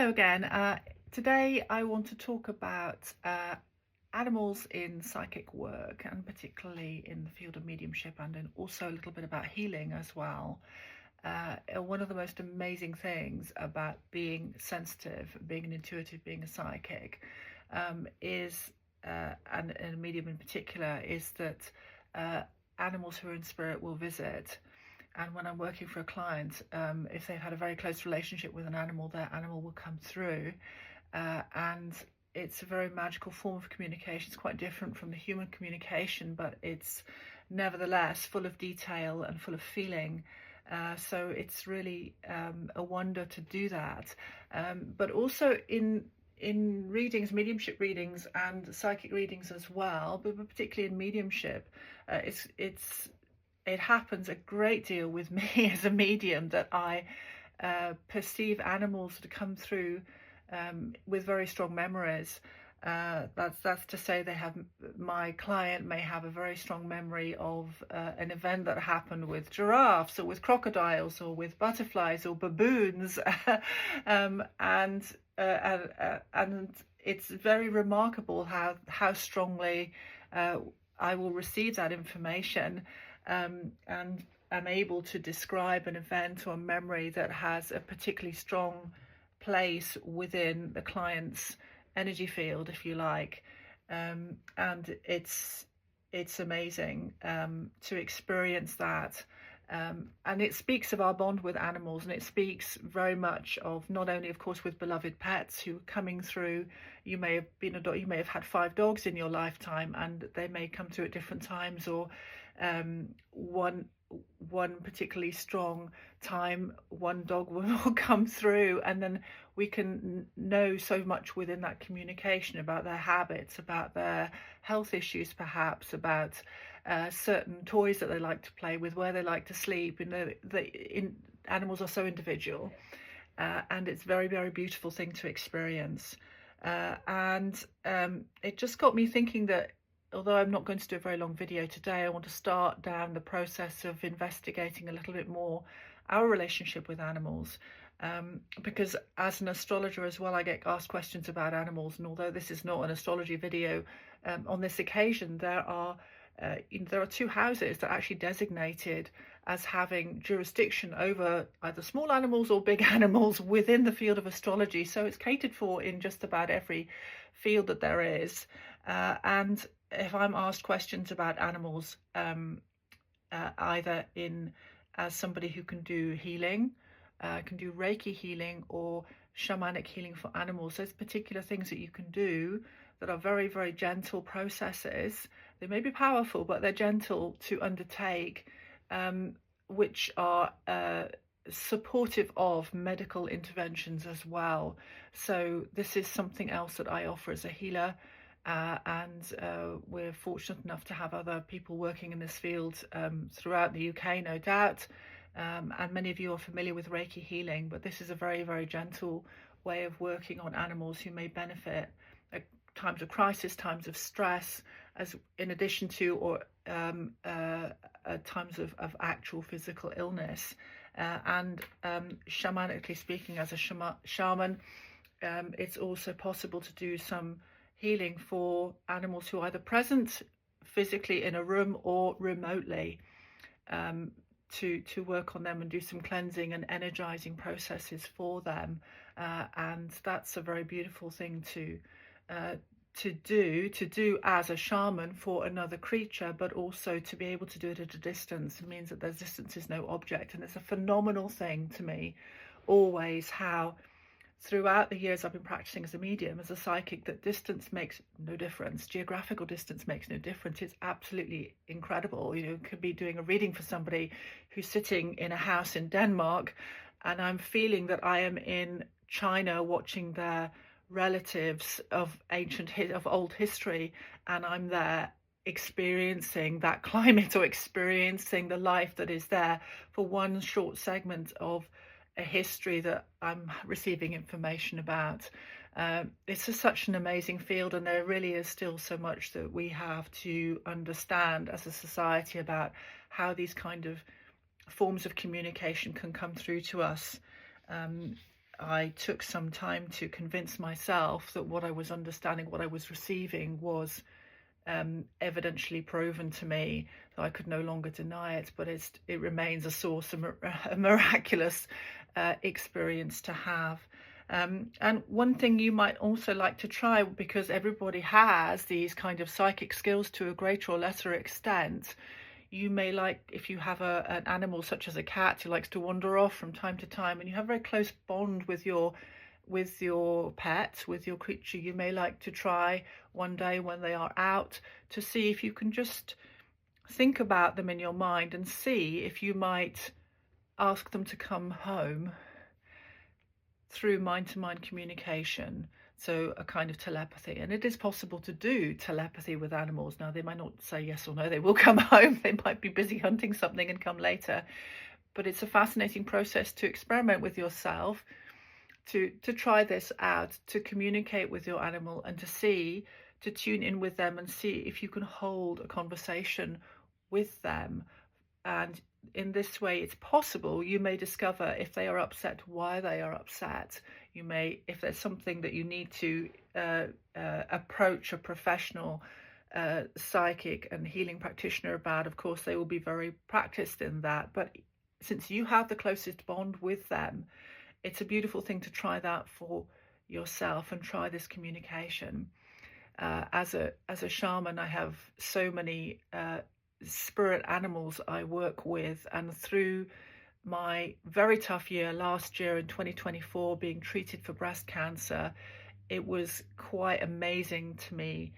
Hello again. Today I want to talk about animals in psychic work, and particularly in the field of mediumship, and then also a little bit about healing as well. One of the most amazing things about being sensitive, being an intuitive, being a psychic, and a medium in particular, is that animals who are in spirit will visit. And when I'm working for a client, if they've had a very close relationship with an animal, their animal will come through. And it's a very magical form of communication. It's quite different from the human communication, but it's nevertheless full of detail and full of feeling. So it's really a wonder to do that. But also in readings, mediumship readings and psychic readings as well, but particularly in mediumship, it happens a great deal with me as a medium that I perceive animals to come through with very strong memories. That's to say, my client may have a very strong memory of an event that happened with giraffes or with crocodiles or with butterflies or baboons, and it's very remarkable how strongly I will receive that information. And I'm able to describe an event or a memory that has a particularly strong place within the client's energy field, if you like. And it's amazing to experience that. And it speaks of our bond with animals, and it speaks very much of not only, of course, with beloved pets who are coming through. You may have been a dog, you may have had 5 dogs in your lifetime, and they may come through at different times, or one particularly strong time, one dog will come through, and then we can know so much within that communication about their habits, about their health issues, perhaps about certain toys that they like to play with, where they like to sleep. Animals are so individual, and it's very, very beautiful thing to experience. And it just got me thinking that although I'm not going to do a very long video today, I want to start down the process of investigating a little bit more our relationship with animals. Because as an astrologer as well, I get asked questions about animals, and although this is not an astrology video, on this occasion there are 2 houses that are actually designated as having jurisdiction over either small animals or big animals within the field of astrology. So it's catered for in just about every field that there is. And if I'm asked questions about animals, either as somebody who can do healing, can do Reiki healing or shamanic healing for animals, there's particular things that you can do that are very, very gentle processes. They may be powerful, but they're gentle to undertake, which are supportive of medical interventions as well. So this is something else that I offer as a healer. And we're fortunate enough to have other people working in this field throughout the UK, no doubt. And many of you are familiar with Reiki healing, but this is a very, very gentle way of working on animals who may benefit at times of crisis, times of stress, as in addition to times of actual physical illness. And shamanically speaking, as a shaman, it's also possible to do some healing for animals who are either present physically in a room or remotely, to work on them and do some cleansing and energizing processes for them. And that's a very beautiful thing to do as a shaman for another creature, but also to be able to do it at a distance. It means that their distance is no object. And it's a phenomenal thing to me always how throughout the years I've been practicing as a medium, as a psychic, that distance makes no difference. Geographical distance makes no difference. It's absolutely incredible. You could be doing a reading for somebody who's sitting in a house in Denmark, and I'm feeling that I am in China watching their relatives of old history, and I'm there experiencing that climate or experiencing the life that is there for one short segment of a history that I'm receiving information about. It's just such an amazing field, and there really is still so much that we have to understand as a society about how these kind of forms of communication can come through to us. I took some time to convince myself that what I was understanding, what I was receiving, was evidentially proven to me, that I could no longer deny it. But it remains a source of a miraculous experience to have. And one thing you might also like to try, because everybody has these kind of psychic skills to a greater or lesser extent, you may like, if you have an animal such as a cat who likes to wander off from time to time, and you have a very close bond with your pet, with your creature, you may like to try one day when they are out to see if you can just think about them in your mind and see if you might ask them to come home through mind-to-mind communication. So a kind of telepathy. And it is possible to do telepathy with animals. Now, they might not say yes or no, they will come home. They might be busy hunting something and come later. But it's a fascinating process to experiment with yourself, to try this out, to communicate with your animal and to tune in with them and see if you can hold a conversation with them. And in this way, it's possible you may discover if they are upset, why they are upset. You may, if there's something that you need to approach a professional psychic and healing practitioner about, of course, they will be very practiced in that. But since you have the closest bond with them, it's a beautiful thing to try that for yourself and try this communication. As a shaman, I have so many spirit animals I work with, and through my very tough year last year in 2024, being treated for breast cancer, it was quite amazing to me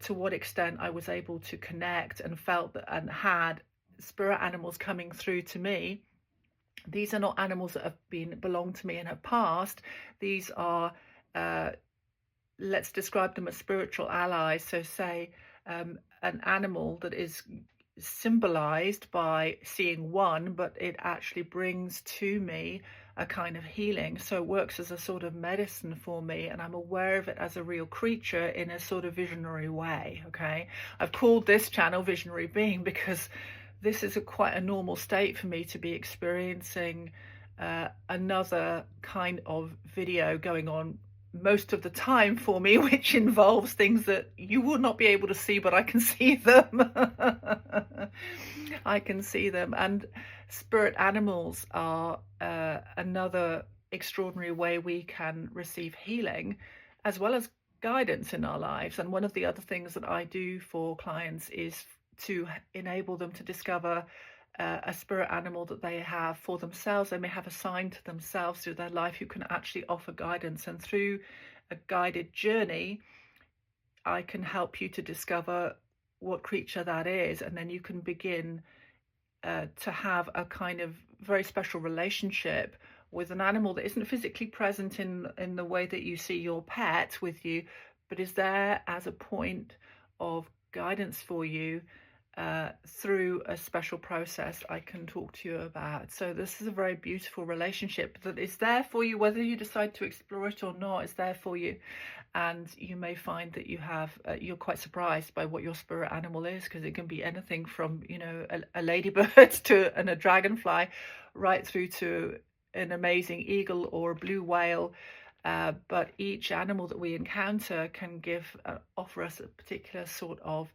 to what extent I was able to connect and felt that, and had spirit animals coming through to me. These are not animals that have belonged to me and have passed. These are let's describe them as spiritual allies. So say an animal that is symbolized by seeing one, but it actually brings to me a kind of healing. So it works as a sort of medicine for me, and I'm aware of it as a real creature in a sort of visionary way. Okay, I've called this channel Visionary Being because this is quite a normal state for me to be experiencing another kind of video going on most of the time for me, which involves things that you will not be able to see, but I can see them. I can see them. And spirit animals are another extraordinary way we can receive healing as well as guidance in our lives. And one of the other things that I do for clients is to enable them to discover a spirit animal that they have for themselves. They may have assigned to themselves through their life who can actually offer guidance. And through a guided journey, I can help you to discover what creature that is. And then you can begin to have a kind of very special relationship with an animal that isn't physically present in the way that you see your pet with you, but is there as a point of guidance for you through a special process I can talk to you about. So this is a very beautiful relationship that is there for you, whether you decide to explore it or not. It's there for you, and you may find that you're quite surprised by what your spirit animal is, because it can be anything from a ladybird to a dragonfly, right through to an amazing eagle or a blue whale. But each animal that we encounter can offer us a particular sort of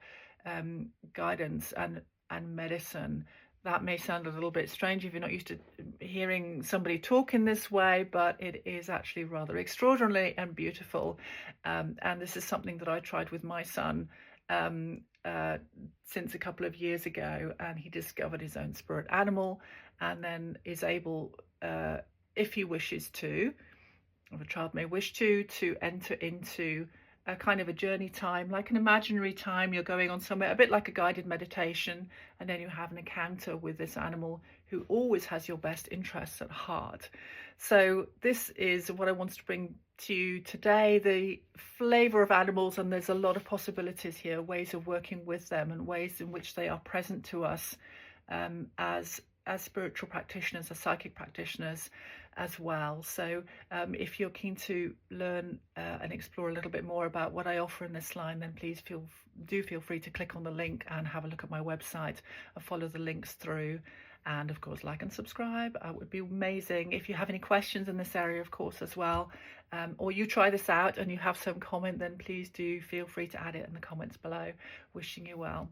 guidance and medicine. That may sound a little bit strange if you're not used to hearing somebody talk in this way, but it is actually rather extraordinary and beautiful. And this is something that I tried with my son since a couple of years ago, and he discovered his own spirit animal, and then is able, if he wishes to, or a child may wish to enter into a kind of a journey time, like an imaginary time. You're going on somewhere, a bit like a guided meditation, and then you have an encounter with this animal who always has your best interests at heart. So this is what I wanted to bring to you today, the flavor of animals, and there's a lot of possibilities here, ways of working with them and ways in which they are present to us as spiritual practitioners, as psychic practitioners as well. So if you're keen to learn and explore a little bit more about what I offer in this line, then please feel free to click on the link and have a look at my website and follow the links through. And of course, like and subscribe. It would be amazing. If you have any questions in this area, of course, as well, or you try this out and you have some comment, then please do feel free to add it in the comments below. Wishing you well.